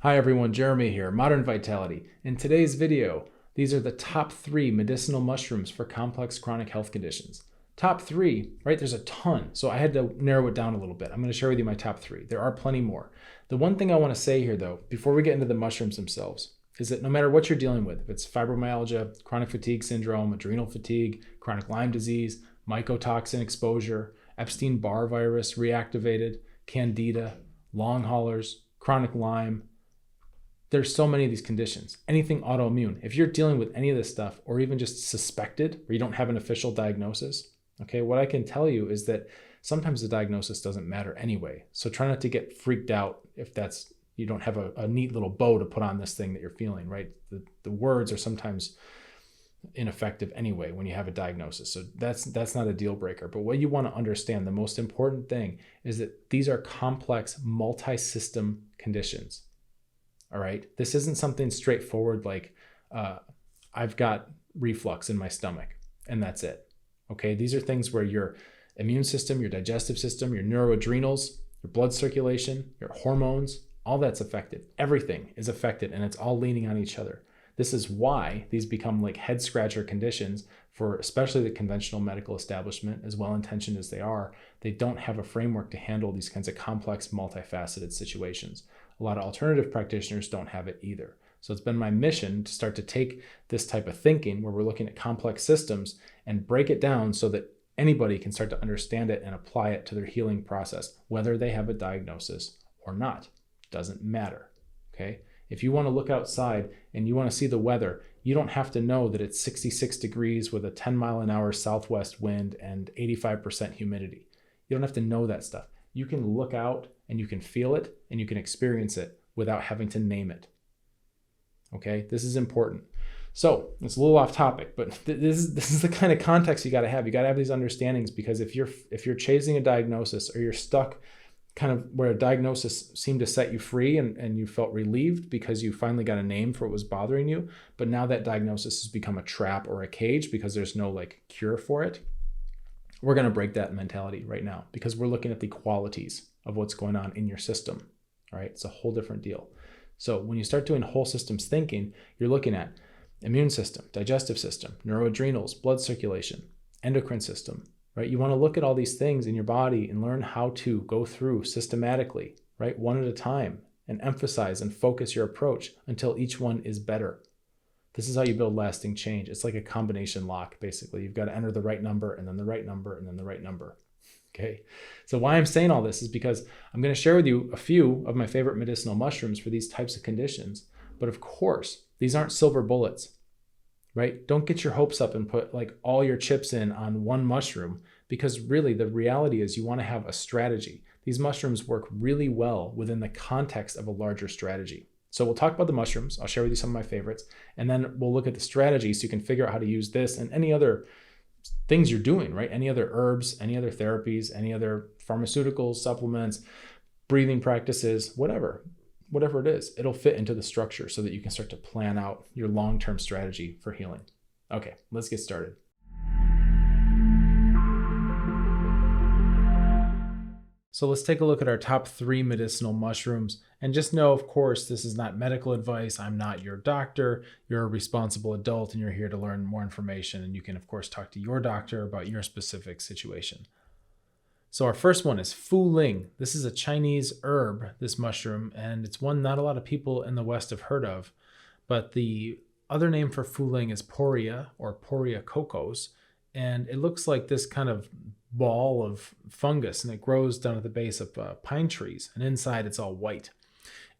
Hi everyone, Jeremy here, Modern Vitality. In today's video, these are the top 3 medicinal mushrooms for complex chronic health conditions. Top 3, right? There's a ton, so I had to narrow it down a little bit. I'm going to share with you my top 3. There are plenty more. The one thing I want to say here though, before we get into the mushrooms themselves, is that no matter what you're dealing with, if it's fibromyalgia, chronic fatigue syndrome, adrenal fatigue, chronic Lyme disease, mycotoxin exposure, Epstein-Barr virus reactivated, candida, long haulers, chronic Lyme, there's so many of these conditions. Anything autoimmune. If you're dealing with any of this stuff, or even just suspected, or you don't have an official diagnosis, okay, what I can tell you is that sometimes the diagnosis doesn't matter anyway. So try not to get freaked out if you don't have a neat little bow to put on this thing that you're feeling, right? The words are sometimes ineffective anyway when you have a diagnosis. So that's not a deal breaker. But what you want to understand, the most important thing is that these are complex multi-system conditions. All right. This isn't something straightforward like I've got reflux in my stomach and that's it. Okay. These are things where your immune system, your digestive system, your neuroadrenals, your blood circulation, your hormones, all that's affected. Everything is affected and it's all leaning on each other. This is why these become like head scratcher conditions for especially the conventional medical establishment, as well intentioned as they are. They don't have a framework to handle these kinds of complex, multifaceted situations. A lot of alternative practitioners don't have it either. So it's been my mission to start to take this type of thinking where we're looking at complex systems and break it down so that anybody can start to understand it and apply it to their healing process, whether they have a diagnosis or not. Doesn't matter. Okay. If you want to look outside and you want to see the weather, you don't have to know that it's 66 degrees with a 10-mile-an-hour southwest wind and 85% humidity. You don't have to know that stuff. You can look out and you can feel it and you can experience it without having to name it. Okay, this is important. So it's a little off topic, but this is the kind of context you got to have. You got to have these understandings, because if you're chasing a diagnosis, or you're stuck kind of where a diagnosis seemed to set you free and you felt relieved because you finally got a name for what was bothering you, but now that diagnosis has become a trap or a cage because there's no like cure for it, we're going to break that mentality right now, because we're looking at the qualities of what's going on in your system. All right, it's a whole different deal. So when you start doing whole systems thinking, you're looking at immune system, digestive system, neuroadrenals, blood circulation, endocrine system, right? You want to look at all these things in your body and learn how to go through systematically, right? One at a time, and emphasize and focus your approach until each one is better. This is how you build lasting change. It's like a combination lock, basically. You've got to enter the right number and then the right number and then the right number. Okay. So why I'm saying all this is because I'm going to share with you a few of my favorite medicinal mushrooms for these types of conditions. But of course, these aren't silver bullets, right? Don't get your hopes up and put like all your chips in on one mushroom, because really the reality is you want to have a strategy. These mushrooms work really well within the context of a larger strategy. So we'll talk about the mushrooms. I'll share with you some of my favorites, and then we'll look at the strategy so you can figure out how to use this and any other things you're doing, right? Any other herbs, any other therapies, any other pharmaceuticals, supplements, breathing practices, whatever it is, it'll fit into the structure so that you can start to plan out your long-term strategy for healing. Okay, let's get started. So let's take a look at our top 3 medicinal mushrooms, and just know, of course, this is not medical advice. I'm not your doctor. You're a responsible adult and you're here to learn more information, and you can, of course, talk to your doctor about your specific situation. So our first one is Fu Ling. This is a Chinese herb, this mushroom, and it's one not a lot of people in the West have heard of, but the other name for Fu Ling is Poria, or Poria cocos, and it looks like this kind of ball of fungus, and it grows down at the base of pine trees, and inside it's all white.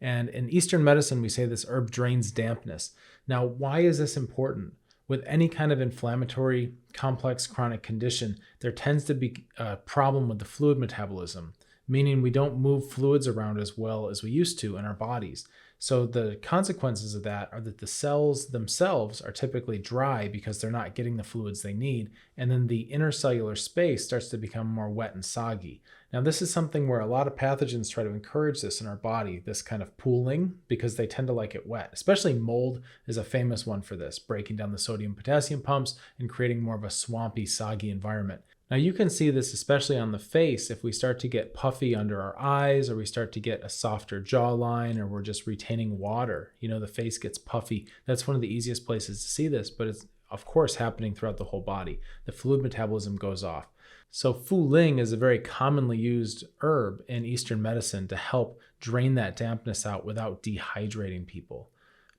And in Eastern medicine, we say this herb drains dampness. Now, why is this important? With any kind of inflammatory, complex chronic condition, there tends to be a problem with the fluid metabolism, meaning we don't move fluids around as well as we used to in our bodies. So the consequences of that are that the cells themselves are typically dry because they're not getting the fluids they need, and then the intercellular space starts to become more wet and soggy. Now, this is something where a lot of pathogens try to encourage this in our body, this kind of pooling, because they tend to like it wet. Especially mold is a famous one for this, breaking down the sodium-potassium pumps and creating more of a swampy, soggy environment. Now you can see this especially on the face if we start to get puffy under our eyes, or we start to get a softer jawline, or we're just retaining water. The face gets puffy. That's one of the easiest places to see this, but it's of course happening throughout the whole body. The fluid metabolism goes off. So Fu Ling is a very commonly used herb in Eastern medicine to help drain that dampness out without dehydrating people.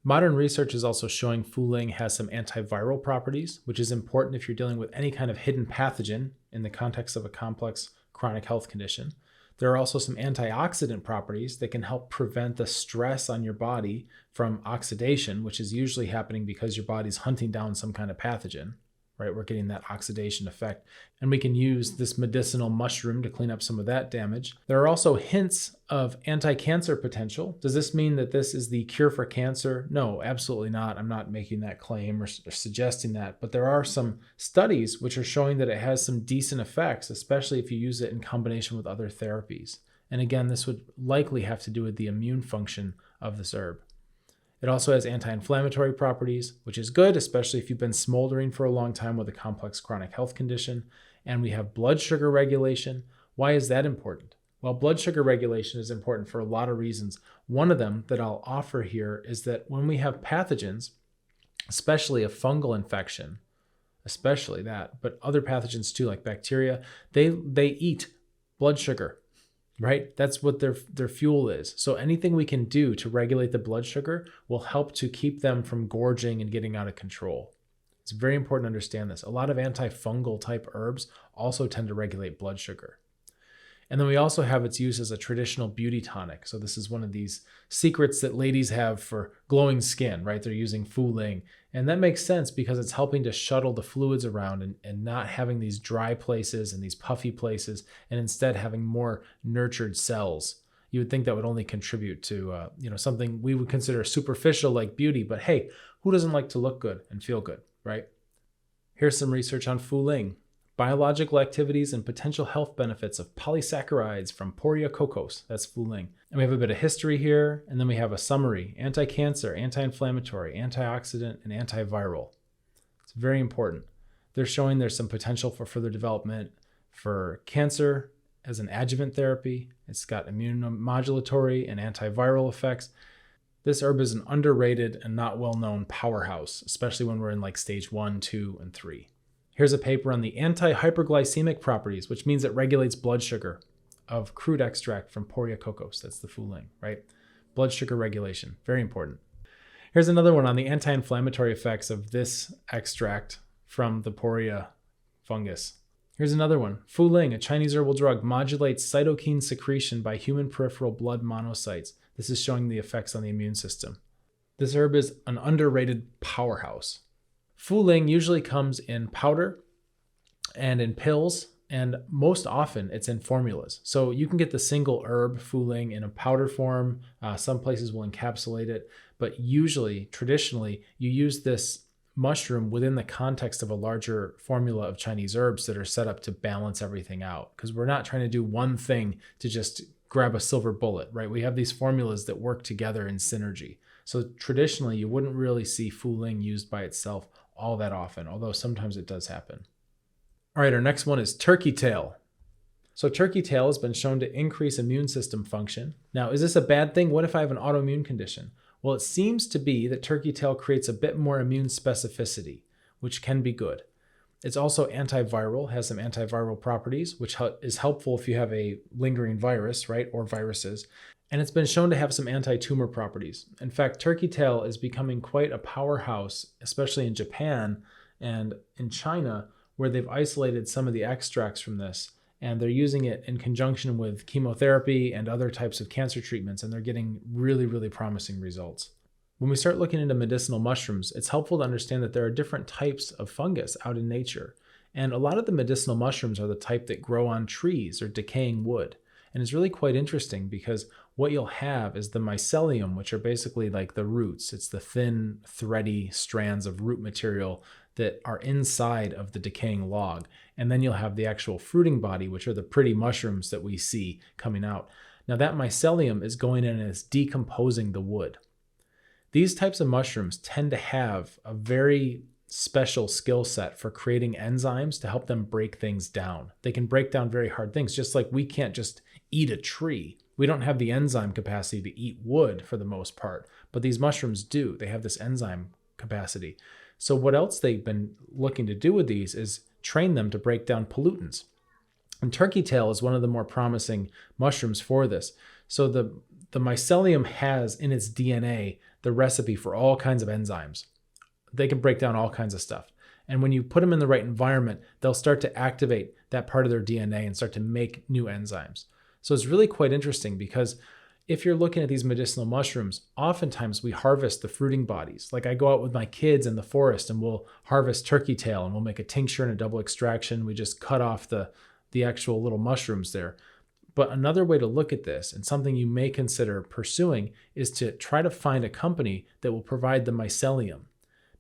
Modern research is also showing Fu Ling has some antiviral properties, which is important if you're dealing with any kind of hidden pathogen in the context of a complex chronic health condition. There are also some antioxidant properties that can help prevent the stress on your body from oxidation, which is usually happening because your body's hunting down some kind of pathogen, right? We're getting that oxidation effect, and we can use this medicinal mushroom to clean up some of that damage. There are also hints of anti-cancer potential. Does this mean that this is the cure for cancer? No, absolutely not. I'm not making that claim or suggesting that, but there are some studies which are showing that it has some decent effects, especially if you use it in combination with other therapies. And again, this would likely have to do with the immune function of this herb. It also has anti-inflammatory properties, which is good, especially if you've been smoldering for a long time with a complex chronic health condition. And we have blood sugar regulation. Why is that important? Well, blood sugar regulation is important for a lot of reasons. One of them that I'll offer here is that when we have pathogens, especially a fungal infection, especially that, but other pathogens too, like bacteria, they eat blood sugar. Right? That's what their fuel is. So anything we can do to regulate the blood sugar will help to keep them from gorging and getting out of control. It's very important to understand this. A lot of antifungal type herbs also tend to regulate blood sugar. And then we also have its use as a traditional beauty tonic. So this is one of these secrets that ladies have for glowing skin, right? They're using Fu Ling. And that makes sense because it's helping to shuttle the fluids around and not having these dry places and these puffy places, and instead having more nurtured cells. You would think that would only contribute to something we would consider superficial like beauty, but hey, who doesn't like to look good and feel good, right? Here's some research on Fu Ling. Biological activities and potential health benefits of polysaccharides from Poria cocos. That's Fu Ling. And we have a bit of history here, and then we have a summary: anti-cancer, anti-inflammatory, antioxidant, and antiviral. It's very important. They're showing there's some potential for further development for cancer as an adjuvant therapy. It's got immunomodulatory and antiviral effects. This herb is an underrated and not well-known powerhouse, especially when we're in like stage 1, 2, and 3. Here's a paper on the anti-hyperglycemic properties, which means it regulates blood sugar, of crude extract from Poria cocos. That's the Fu Ling, right? Blood sugar regulation, very important. Here's another one on the anti-inflammatory effects of this extract from the Poria fungus. Here's another one. Fu Ling, a Chinese herbal drug, modulates cytokine secretion by human peripheral blood monocytes. This is showing the effects on the immune system. This herb is an underrated powerhouse. Fu Ling usually comes in powder and in pills, and most often it's in formulas. So you can get the single herb Fu Ling in a powder form. Some places will encapsulate it, but usually, traditionally, you use this mushroom within the context of a larger formula of Chinese herbs that are set up to balance everything out, because we're not trying to do one thing to just grab a silver bullet, right? We have these formulas that work together in synergy. So traditionally, you wouldn't really see Fu Ling used by itself all that often, although sometimes it does happen. All right, our next one is turkey tail. So turkey tail has been shown to increase immune system function. Now, is this a bad thing? What if I have an autoimmune condition? Well, it seems to be that turkey tail creates a bit more immune specificity, which can be good. It's also antiviral, has some antiviral properties, which is helpful if you have a lingering virus, right, or viruses. And it's been shown to have some anti-tumor properties. In fact, turkey tail is becoming quite a powerhouse, especially in Japan and in China, where they've isolated some of the extracts from this, and they're using it in conjunction with chemotherapy and other types of cancer treatments, and they're getting really, really promising results. When we start looking into medicinal mushrooms, it's helpful to understand that there are different types of fungus out in nature. And a lot of the medicinal mushrooms are the type that grow on trees or decaying wood. And it's really quite interesting because what you'll have is the mycelium, which are basically like the roots. It's the thin, thready strands of root material that are inside of the decaying log. And then you'll have the actual fruiting body, which are the pretty mushrooms that we see coming out. Now that mycelium is going in and it's decomposing the wood. These types of mushrooms tend to have a very special skill set for creating enzymes to help them break things down. They can break down very hard things, just like we can't just eat a tree. We don't have the enzyme capacity to eat wood for the most part, but these mushrooms do. They have this enzyme capacity. So what else they've been looking to do with these is train them to break down pollutants. And turkey tail is one of the more promising mushrooms for this. So the mycelium has in its DNA the recipe for all kinds of enzymes. They can break down all kinds of stuff. And when you put them in the right environment, they'll start to activate that part of their DNA and start to make new enzymes. So it's really quite interesting because if you're looking at these medicinal mushrooms, oftentimes we harvest the fruiting bodies. Like I go out with my kids in the forest and we'll harvest turkey tail and we'll make a tincture and a double extraction. We just cut off the actual little mushrooms there. But another way to look at this, and something you may consider pursuing, is to try to find a company that will provide the mycelium,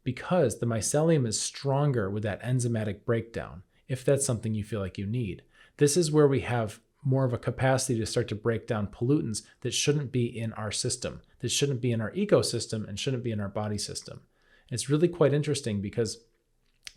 because the mycelium is stronger with that enzymatic breakdown, if that's something you feel like you need. This is where we have more of a capacity to start to break down pollutants that shouldn't be in our system, that shouldn't be in our ecosystem, and shouldn't be in our body system. It's really quite interesting because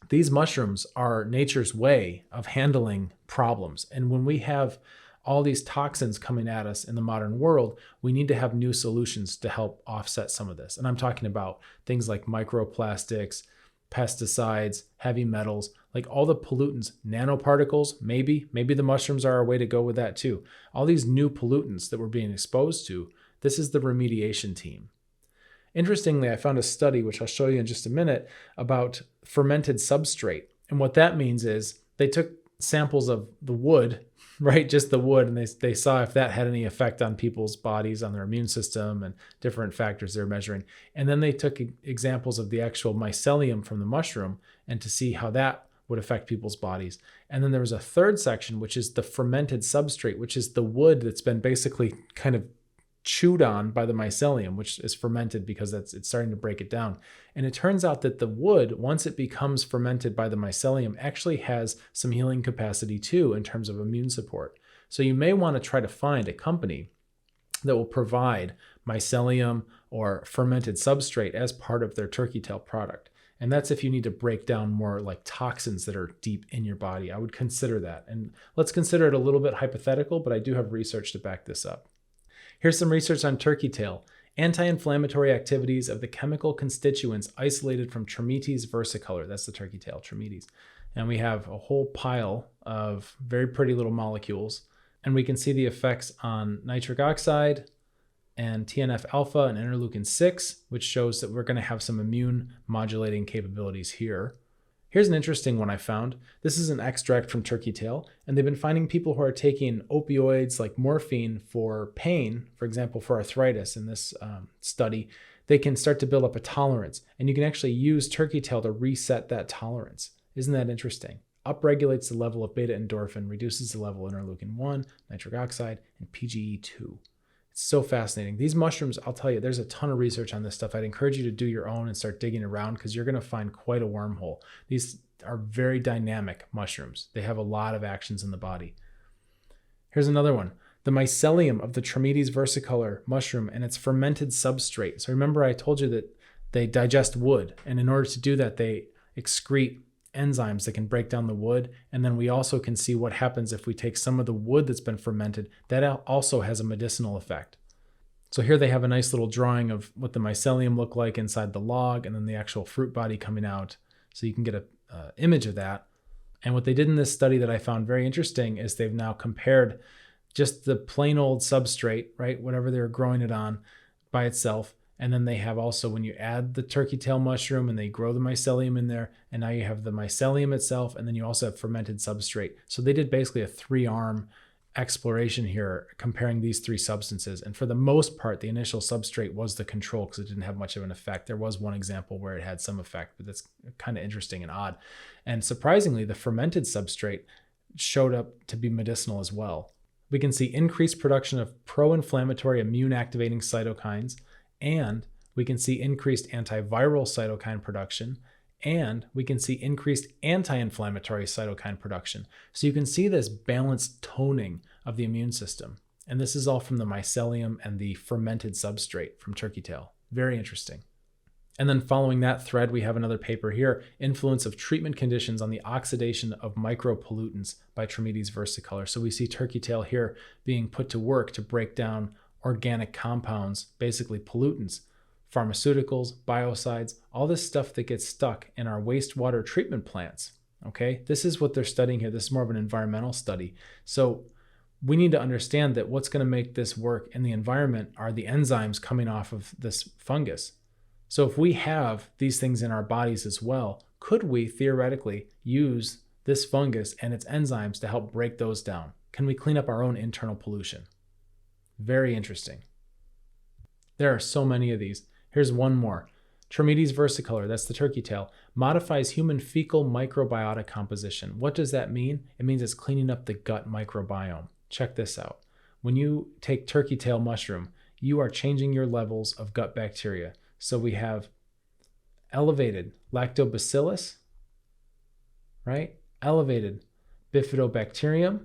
these mushrooms are nature's way of handling problems. And when we have all these toxins coming at us in the modern world, we need to have new solutions to help offset some of this. And I'm talking about things like microplastics, pesticides, heavy metals, like all the pollutants, nanoparticles, maybe the mushrooms are a way to go with that too. All these new pollutants that we're being exposed to, this is the remediation team. Interestingly, I found a study, which I'll show you in just a minute, about fermented substrate. And what that means is they took samples of the wood, right? Just the wood, and they saw if that had any effect on people's bodies, on their immune system, and different factors they're measuring. And then they took examples of the actual mycelium from the mushroom and to see how that would affect people's bodies. And then there was a third section, which is the fermented substrate, which is the wood that's been basically kind of chewed on by the mycelium, which is fermented because it's starting to break it down. And it turns out that the wood, once it becomes fermented by the mycelium, actually has some healing capacity too in terms of immune support. So you may want to try to find a company that will provide mycelium or fermented substrate as part of their turkey tail product. And that's if you need to break down more like toxins that are deep in your body. I would consider that. And let's consider it a little bit hypothetical, but I do have research to back this up. Here's some research on turkey tail. Anti-inflammatory activities of the chemical constituents isolated from Trametes versicolor. That's the turkey tail, Trametes. And we have a whole pile of very pretty little molecules. And we can see the effects on nitric oxide and TNF-alpha and interleukin-6, which shows that we're going to have some immune modulating capabilities here. Here's an interesting one I found. This is an extract from turkey tail, and they've been finding people who are taking opioids like morphine for pain, for example, for arthritis in this study, they can start to build up a tolerance, and you can actually use turkey tail to reset that tolerance. Isn't that interesting? Upregulates the level of beta endorphin, reduces the level of interleukin-1, nitric oxide, and PGE2. It's so fascinating. These mushrooms, I'll tell you, there's a ton of research on this stuff. I'd encourage you to do your own and start digging around because you're going to find quite a wormhole. These are very dynamic mushrooms. They have a lot of actions in the body. Here's another one. The mycelium of the Trametes versicolor mushroom and its fermented substrate. So remember I told you that they digest wood, and in order to do that, they excrete enzymes that can break down the wood. And then we also can see what happens if we take some of the wood that's been fermented. That also has a medicinal effect. So here they have a nice little drawing of what the mycelium look like inside the log, and then the actual fruit body coming out. So you can get an image of that. And what they did in this study that I found very interesting is they've now compared just the plain old substrate, right? Whatever they're growing it on by itself. And then they have also, when you add the turkey tail mushroom and they grow the mycelium in there, and now you have the mycelium itself, and then you also have fermented substrate. So they did basically a 3-arm exploration here comparing these 3 substances. And for the most part, the initial substrate was the control because it didn't have much of an effect. There was one example where it had some effect, but that's kind of interesting and odd. And surprisingly, the fermented substrate showed up to be medicinal as well. We can see increased production of pro-inflammatory immune activating cytokines, and we can see increased antiviral cytokine production, and we can see increased anti-inflammatory cytokine production. So you can see this balanced toning of the immune system. And this is all from the mycelium and the fermented substrate from turkey tail. Very interesting. And then following that thread, we have another paper here, Influence of Treatment Conditions on the Oxidation of Micropollutants by Trametes versicolor. So we see turkey tail here being put to work to break down organic compounds, basically pollutants, pharmaceuticals, biocides, all this stuff that gets stuck in our wastewater treatment plants. Okay, this is what they're studying here. This is more of an environmental study. So we need to understand that what's going to make this work in the environment are the enzymes coming off of this fungus. So if we have these things in our bodies as well, could we theoretically use this fungus and its enzymes to help break those down? Can we clean up our own internal pollution? Very interesting. There are so many of these. Here's one more. Trametes versicolor, that's the turkey tail, modifies human fecal microbiota composition. What does that mean? It means it's cleaning up the gut microbiome. Check this out. When you take turkey tail mushroom, you are changing your levels of gut bacteria. So we have elevated lactobacillus, right? Elevated bifidobacterium,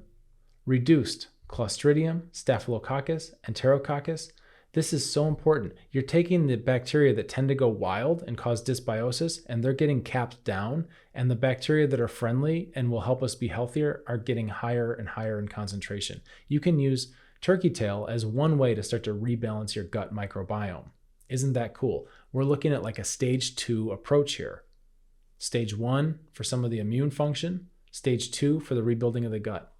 reduced Clostridium, Staphylococcus, Enterococcus. This is so important. You're taking the bacteria that tend to go wild and cause dysbiosis, and they're getting capped down, and the bacteria that are friendly and will help us be healthier are getting higher and higher in concentration. You can use turkey tail as one way to start to rebalance your gut microbiome. Isn't that cool? We're looking at like a stage 2 approach here. Stage 1 for some of the immune function, stage 2 for the rebuilding of the gut.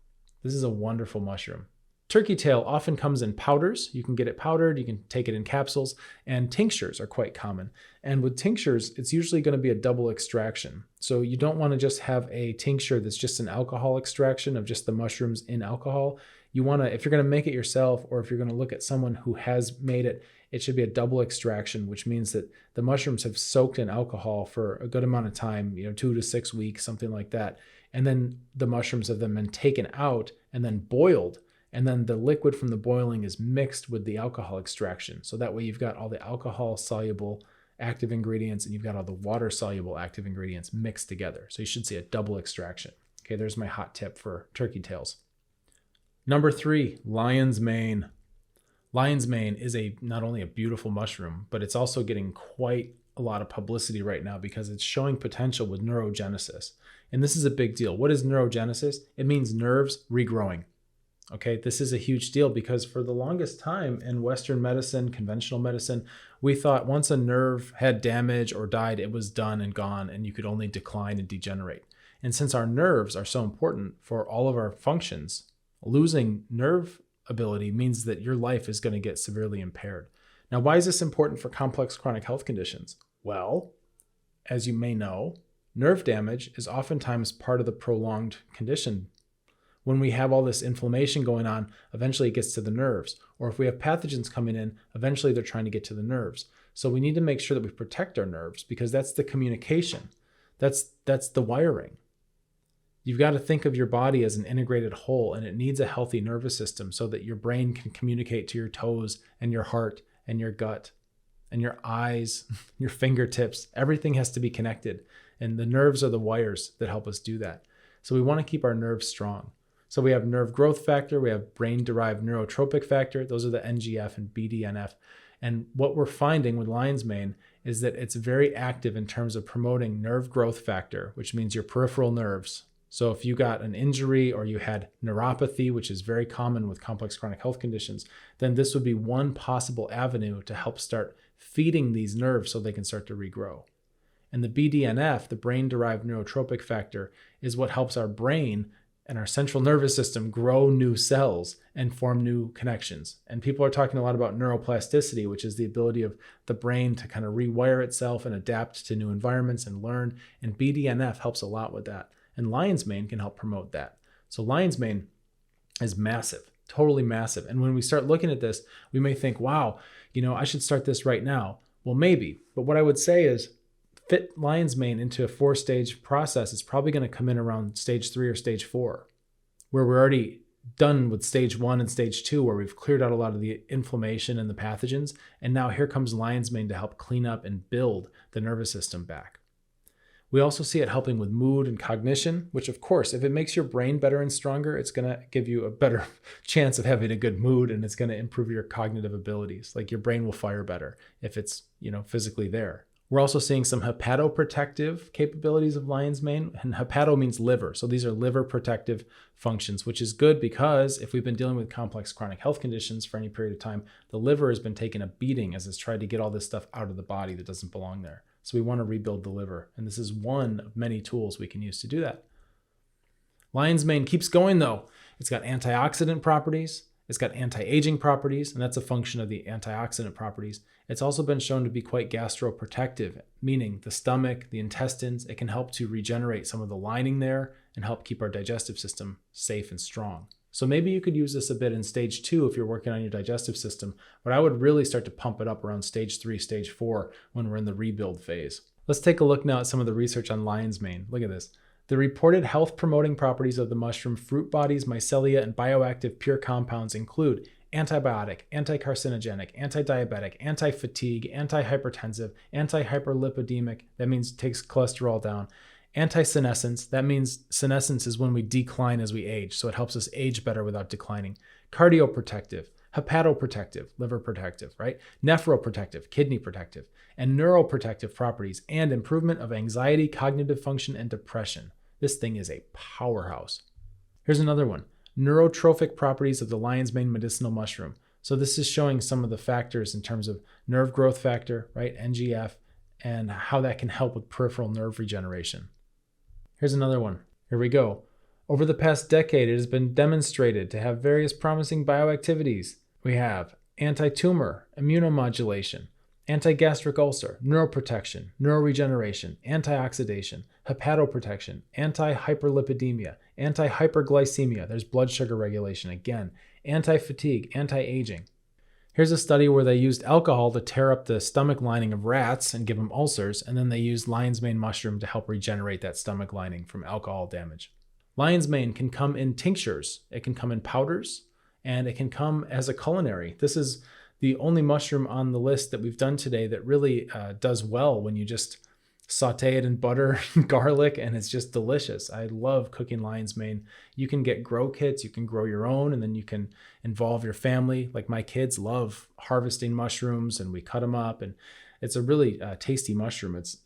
This is a wonderful mushroom. Turkey tail often comes in powders. You can get it powdered, you can take it in capsules, and tinctures are quite common. And with tinctures, it's usually going to be a double extraction. So you don't want to just have a tincture that's just an alcohol extraction of just the mushrooms in alcohol. You want to, if you're going to make it yourself, or if you're going to look at someone who has made it, it should be a double extraction, which means that the mushrooms have soaked in alcohol for a good amount of time, 2 to 6 weeks, something like that. And then the mushrooms have then been taken out and then boiled. And then the liquid from the boiling is mixed with the alcohol extraction. So that way you've got all the alcohol soluble active ingredients and you've got all the water soluble active ingredients mixed together. So you should see a double extraction. Okay, there's my hot tip for turkey tails. Number 3, lion's mane. Lion's mane is not only a beautiful mushroom, but it's also getting quite a lot of publicity right now because it's showing potential with neurogenesis. And this is a big deal. What is neurogenesis? It means nerves regrowing. Okay, this is a huge deal because for the longest time in Western medicine, conventional medicine, we thought once a nerve had damage or died, it was done and gone and you could only decline and degenerate. And since our nerves are so important for all of our functions, losing nerve ability means that your life is going to get severely impaired. Now, why is this important for complex chronic health conditions? Well, as you may know, nerve damage is oftentimes part of the prolonged condition. When we have all this inflammation going on, eventually it gets to the nerves. Or if we have pathogens coming in, eventually they're trying to get to the nerves. So we need to make sure that we protect our nerves because that's the communication. That's the wiring. You've got to think of your body as an integrated whole, and it needs a healthy nervous system so that your brain can communicate to your toes and your heart and your gut and your eyes, your fingertips. Everything has to be connected. And the nerves are the wires that help us do that. So we want to keep our nerves strong. So we have nerve growth factor, we have brain-derived neurotropic factor. Those are the NGF and BDNF. And what we're finding with lion's mane is that it's very active in terms of promoting nerve growth factor, which means your peripheral nerves. So if you got an injury or you had neuropathy, which is very common with complex chronic health conditions, then this would be one possible avenue to help start feeding these nerves so they can start to regrow. And the BDNF, the brain-derived neurotropic factor, is what helps our brain and our central nervous system grow new cells and form new connections. And people are talking a lot about neuroplasticity, which is the ability of the brain to kind of rewire itself and adapt to new environments and learn. And BDNF helps a lot with that. And lion's mane can help promote that. So lion's mane is massive, totally massive. And when we start looking at this, we may think, wow, I should start this right now. Well, maybe. But what I would say is fit lion's mane into a 4-stage process is probably going to come in around stage 3 or stage 4, where we're already done with stage 1 and stage 2, where we've cleared out a lot of the inflammation and the pathogens. And now here comes lion's mane to help clean up and build the nervous system back. We also see it helping with mood and cognition, which of course, if it makes your brain better and stronger, it's going to give you a better chance of having a good mood, and it's going to improve your cognitive abilities. Like your brain will fire better if it's, physically there. We're also seeing some hepatoprotective capabilities of lion's mane, and hepato means liver. So these are liver protective functions, which is good because if we've been dealing with complex chronic health conditions for any period of time, the liver has been taking a beating as it's tried to get all this stuff out of the body that doesn't belong there. So we want to rebuild the liver. And this is one of many tools we can use to do that. Lion's mane keeps going though. It's got antioxidant properties. It's got anti-aging properties, and that's a function of the antioxidant properties. It's also been shown to be quite gastroprotective, meaning the stomach, the intestines, it can help to regenerate some of the lining there and help keep our digestive system safe and strong. So maybe you could use this a bit in stage 2 if you're working on your digestive system, but I would really start to pump it up around stage 3, stage 4 when we're in the rebuild phase. Let's take a look now at some of the research on lion's mane. Look at this. The reported health-promoting properties of the mushroom fruit bodies, mycelia, and bioactive pure compounds include antibiotic, anti-carcinogenic, anti-diabetic, anti-fatigue, anti-hypertensive, anti-hyperlipidemic, that means takes cholesterol down, anti-senescence, that means senescence is when we decline as we age, so it helps us age better without declining, cardioprotective, hepatoprotective, liver protective, right? Nephroprotective, kidney protective, and neuroprotective properties, and improvement of anxiety, cognitive function, and depression. This thing is a powerhouse. Here's another one. Neurotrophic properties of the lion's mane medicinal mushroom. So this is showing some of the factors in terms of nerve growth factor, right? NGF, and how that can help with peripheral nerve regeneration. Here's another one. Here we go. Over the past decade, it has been demonstrated to have various promising bioactivities. We have anti-tumor, immunomodulation, anti-gastric ulcer, neuroprotection, neuroregeneration, antioxidation, hepatoprotection, anti-hyperlipidemia, anti-hyperglycemia, there's blood sugar regulation again, anti-fatigue, anti-aging. Here's a study where they used alcohol to tear up the stomach lining of rats and give them ulcers, and then they used lion's mane mushroom to help regenerate that stomach lining from alcohol damage. Lion's mane can come in tinctures, it can come in powders, and it can come as a culinary. This is the only mushroom on the list that we've done today that really does well when you just saute it in butter and garlic, and it's just delicious. I love cooking lion's mane. You can get grow kits, you can grow your own, and then you can involve your family. Like my kids love harvesting mushrooms, and we cut them up, and it's a really tasty mushroom. It's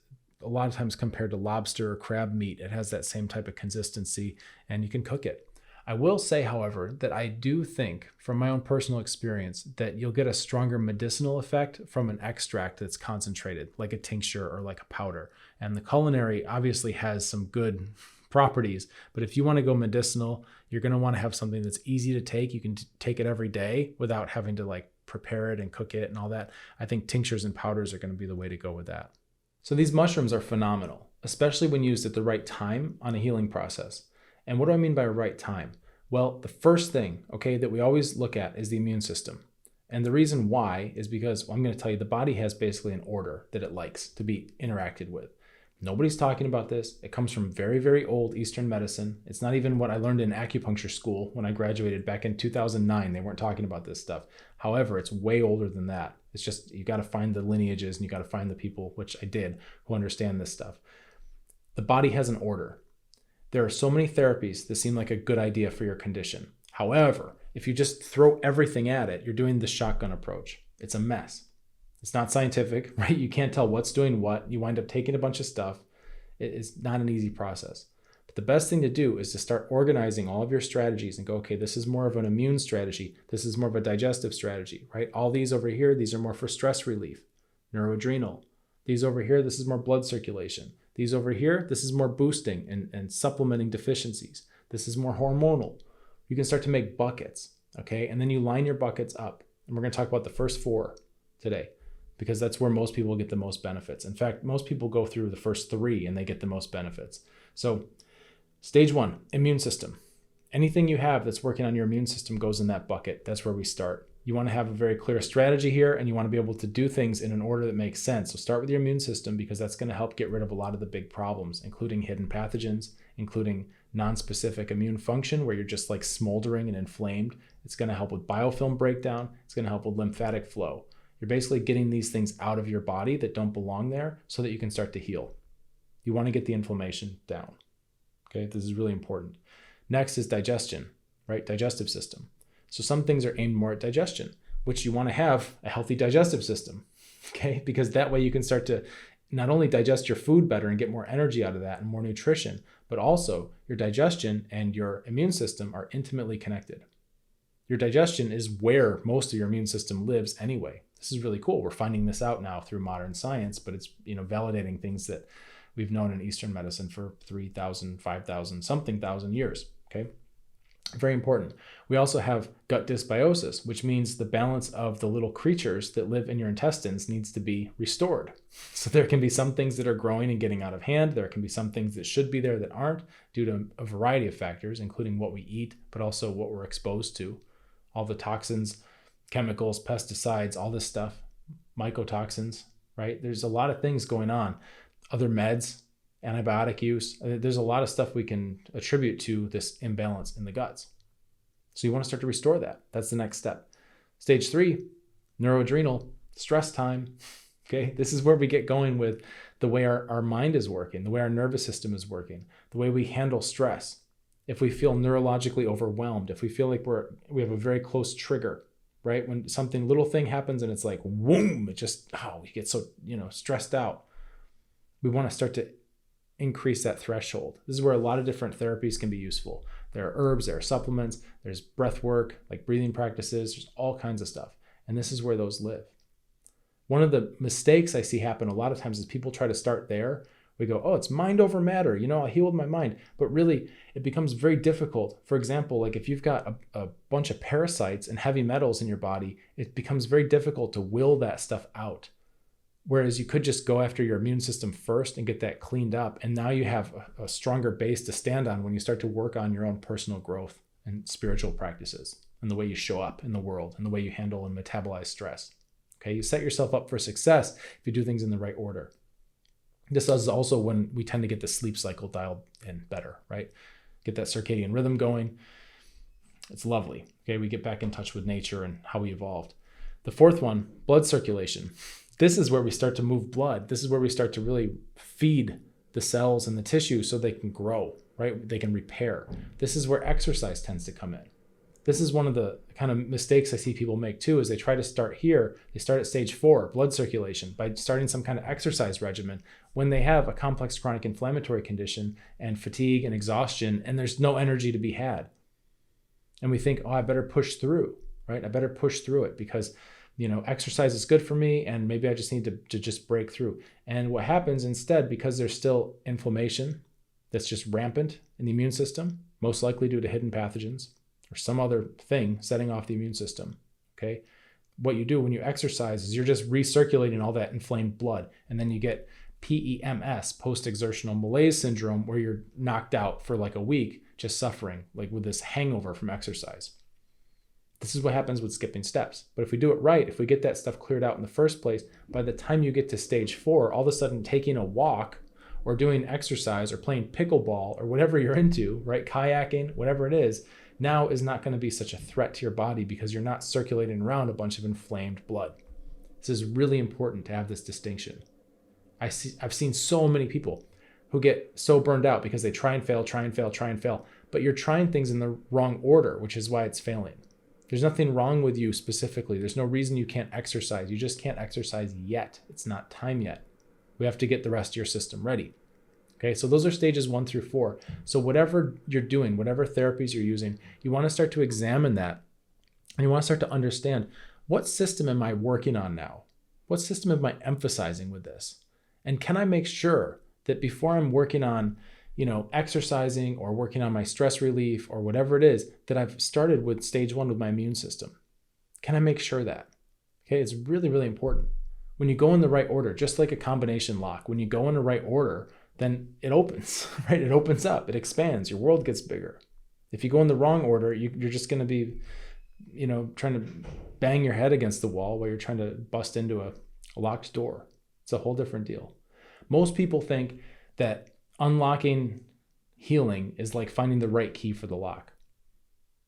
a lot of times compared to lobster or crab meat. It has that same type of consistency, and you can cook it. I will say, however, that I do think from my own personal experience that you'll get a stronger medicinal effect from an extract that's concentrated, like a tincture or like a powder. And the culinary obviously has some good properties, but if you want to go medicinal, you're going to want to have something that's easy to take. You can take it every day without having to like prepare it and cook it and all that. I think tinctures and powders are going to be the way to go with that. So these mushrooms are phenomenal, especially when used at the right time on a healing process. And what do I mean by right time? Well, the first thing, okay, that we always look at is the immune system. And the reason why is because, well, I'm going to tell you, the body has basically an order that it likes to be interacted with. Nobody's talking about this. It comes from very, very old Eastern medicine. It's not even what I learned in acupuncture school when I graduated back in 2009. They weren't talking about this stuff. However, it's way older than that. It's just, you got to find the lineages and you got to find the people, which I did, who understand this stuff. The body has an order. There are so many therapies that seem like a good idea for your condition. However, if you just throw everything at it, you're doing the shotgun approach. It's a mess. It's not scientific, right? You can't tell what's doing what. You wind up taking a bunch of stuff. It's not an easy process. But the best thing to do is to start organizing all of your strategies and go, okay, this is more of an immune strategy. This is more of a digestive strategy, right? All these over here, these are more for stress relief, neuroadrenal. These over here, this is more blood circulation. These over here, this is more boosting and supplementing deficiencies. This is more hormonal. You can start to make buckets, okay? And then you line your buckets up. And we're going to talk about the first 4 today because that's where most people get the most benefits. In fact, most people go through the first 3 and they get the most benefits. So stage 1, immune system. Anything you have that's working on your immune system goes in that bucket. That's where we start. You want to have a very clear strategy here, and you want to be able to do things in an order that makes sense. So start with your immune system because that's going to help get rid of a lot of the big problems, including hidden pathogens, including non-specific immune function where you're just like smoldering and inflamed. It's going to help with biofilm breakdown. It's going to help with lymphatic flow. You're basically getting these things out of your body that don't belong there so that you can start to heal. You want to get the inflammation down. Okay, this is really important. Next is digestion, right? Digestive system. So some things are aimed more at digestion, which you want to have a healthy digestive system, okay? Because that way you can start to not only digest your food better and get more energy out of that and more nutrition, but also your digestion and your immune system are intimately connected. Your digestion is where most of your immune system lives anyway. This is really cool. We're finding this out now through modern science, but it's, validating things that we've known in Eastern medicine for 3,000, 5,000, something thousand years, okay? Very important. We also have gut dysbiosis, which means the balance of the little creatures that live in your intestines needs to be restored. So there can be some things that are growing and getting out of hand. There can be some things that should be there that aren't due to a variety of factors, including what we eat, but also what we're exposed to. All the toxins, chemicals, pesticides, all this stuff, mycotoxins, right? There's a lot of things going on. Other meds, antibiotic use. There's a lot of stuff we can attribute to this imbalance in the guts. So you want to start to restore that. That's the next step. Stage 3, neuroadrenal, stress time. Okay, this is where we get going with the way our mind is working, the way our nervous system is working, the way we handle stress. If we feel neurologically overwhelmed, if we feel like we have a very close trigger, right? When little thing happens and it's like, whoom, we get so, stressed out. We want to start to increase that threshold. This is where a lot of different therapies can be useful. There are herbs, there are supplements, there's breath work, like breathing practices, there's all kinds of stuff. And this is where those live. One of the mistakes I see happen a lot of times is people try to start there. We go, oh, it's mind over matter. I healed my mind. But really, it becomes very difficult. For example, like if you've got a bunch of parasites and heavy metals in your body, it becomes very difficult to will that stuff out. Whereas you could just go after your immune system first and get that cleaned up. And now you have a stronger base to stand on when you start to work on your own personal growth and spiritual practices and the way you show up in the world and the way you handle and metabolize stress. Okay, you set yourself up for success if you do things in the right order. This is also when we tend to get the sleep cycle dialed in better, right? Get that circadian rhythm going. It's lovely. Okay, we get back in touch with nature and how we evolved. The fourth one, blood circulation. This is where we start to move blood. This is where we start to really feed the cells and the tissue so they can grow, right? They can repair. This is where exercise tends to come in. This is one of the kind of mistakes I see people make too, is they try to start here. They start at stage 4, blood circulation, by starting some kind of exercise regimen when they have a complex chronic inflammatory condition and fatigue and exhaustion, and there's no energy to be had. And we think, oh, I better push through, right? I better push through it because exercise is good for me and maybe I just need to just break through. And what happens instead, because there's still inflammation that's just rampant in the immune system, most likely due to hidden pathogens or some other thing setting off the immune system, okay? What you do when you exercise is you're just recirculating all that inflamed blood, and then you get PEMS, post-exertional malaise syndrome, where you're knocked out for like a week, just suffering, like with this hangover from exercise. This is what happens with skipping steps. But if we do it right, if we get that stuff cleared out in the first place, by the time you get to stage 4, all of a sudden taking a walk or doing exercise or playing pickleball or whatever you're into, right? Kayaking, whatever it is, now is not going to be such a threat to your body because you're not circulating around a bunch of inflamed blood. This is really important to have this distinction. I've seen so many people who get so burned out because they try and fail, but you're trying things in the wrong order, which is why it's failing. There's nothing wrong with you specifically. There's no reason you can't exercise. You just can't exercise yet. It's not time yet. We have to get the rest of your system ready. Okay, so those are stages 1 through 4. So whatever you're doing, whatever therapies you're using, you want to start to examine that. And you want to start to understand, what system am I working on now? What system am I emphasizing with this? And can I make sure that before I'm working on exercising or working on my stress relief or whatever it is, that I've started with stage 1 with my immune system? Can I make sure that? Okay, it's really, really important. When you go in the right order, just like a combination lock, when you go in the right order, then it opens, right? It opens up, it expands, your world gets bigger. If you go in the wrong order, you're just going to be, trying to bang your head against the wall while you're trying to bust into a locked door. It's a whole different deal. Most people think that unlocking healing is like finding the right key for the lock.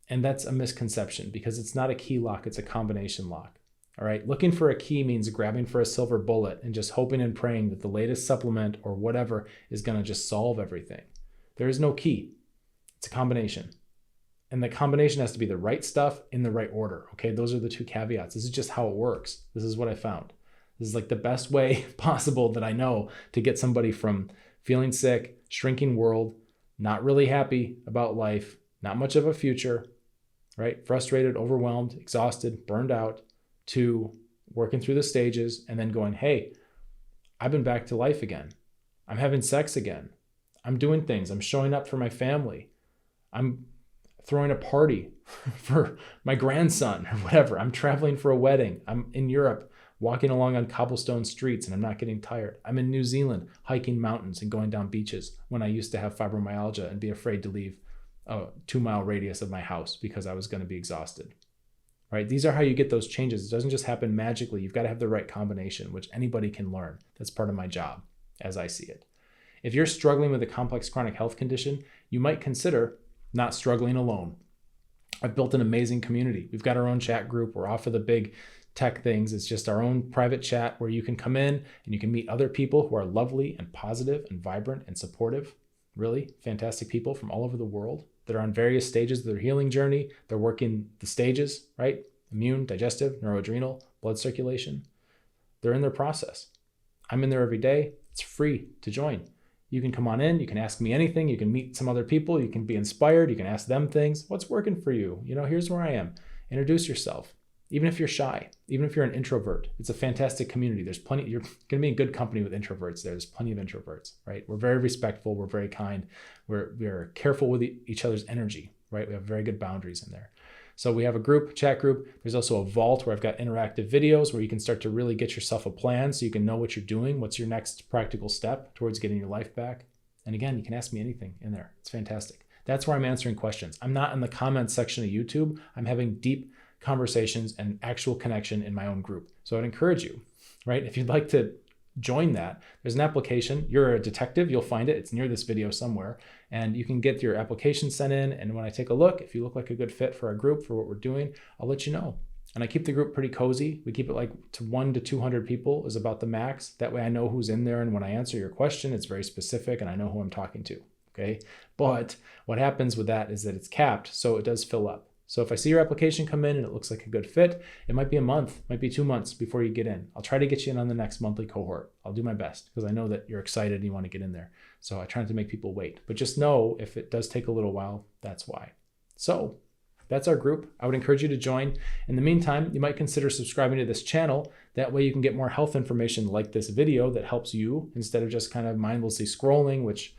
And that's a misconception because it's not a key lock, it's a combination lock. All right, looking for a key means grabbing for a silver bullet and just hoping and praying that the latest supplement or whatever is going to just solve everything. There is no key. It's a combination. And the combination has to be the right stuff in the right order. Okay, those are the 2 caveats. This is just how it works. This is what I found. This is like the best way possible that I know to get somebody from feeling sick, shrinking world, not really happy about life, not much of a future, right? Frustrated, overwhelmed, exhausted, burned out, to working through the stages and then going, hey, I've been back to life again. I'm having sex again. I'm doing things. I'm showing up for my family. I'm throwing a party for my grandson or whatever. I'm traveling for a wedding. I'm in Europe walking along on cobblestone streets and I'm not getting tired. I'm in New Zealand hiking mountains and going down beaches when I used to have fibromyalgia and be afraid to leave a 2-mile radius of my house because I was going to be exhausted. Right? These are how you get those changes. It doesn't just happen magically. You've got to have the right combination, which anybody can learn. That's part of my job as I see it. If you're struggling with a complex chronic health condition, you might consider not struggling alone. I've built an amazing community. We've got our own chat group. We're off of the big tech things. It's just our own private chat where you can come in and you can meet other people who are lovely and positive and vibrant and supportive. Really fantastic people from all over the world that are on various stages of their healing journey. They're working the stages, right? Immune, digestive, neuroadrenal, blood circulation. They're in their process. I'm in there every day. It's free to join. You can come on in. You can ask me anything. You can meet some other people. You can be inspired. You can ask them things. What's working for you? Here's where I am. Introduce yourself. Even if you're shy, even if you're an introvert, it's a fantastic community. There's plenty, you're going to be in good company with introverts. There's plenty of introverts, right? We're very respectful. We're very kind. We're careful with each other's energy, right? We have very good boundaries in there. So we have a chat group. There's also a vault where I've got interactive videos where you can start to really get yourself a plan so you can know what you're doing. What's your next practical step towards getting your life back? And again, you can ask me anything in there. It's fantastic. That's where I'm answering questions. I'm not in the comments section of YouTube. I'm having deep conversations and actual connection in my own group. So I'd encourage you, right? If you'd like to join that, there's an application. You're a detective, you'll find it. It's near this video somewhere. And you can get your application sent in. And when I take a look, if you look like a good fit for our group, for what we're doing, I'll let you know. And I keep the group pretty cozy. We keep it like to 1 to 200 people is about the max. That way I know who's in there. And when I answer your question, it's very specific and I know who I'm talking to. Okay. But what happens with that is that it's capped. So it does fill up. So if I see your application come in and it looks like a good fit, it might be a month, might be 2 months before you get in. I'll try to get you in on the next monthly cohort. I'll do my best because I know that you're excited and you want to get in there. So I try not to make people wait, but just know if it does take a little while, that's why. So that's our group. I would encourage you to join. In the meantime, you might consider subscribing to this channel. That way you can get more health information like this video that helps you instead of just kind of mindlessly scrolling, which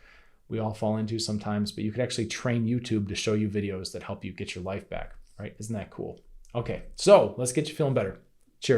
we all fall into sometimes, but you could actually train YouTube to show you videos that help you get your life back, right? Isn't that cool? Okay, so let's get you feeling better.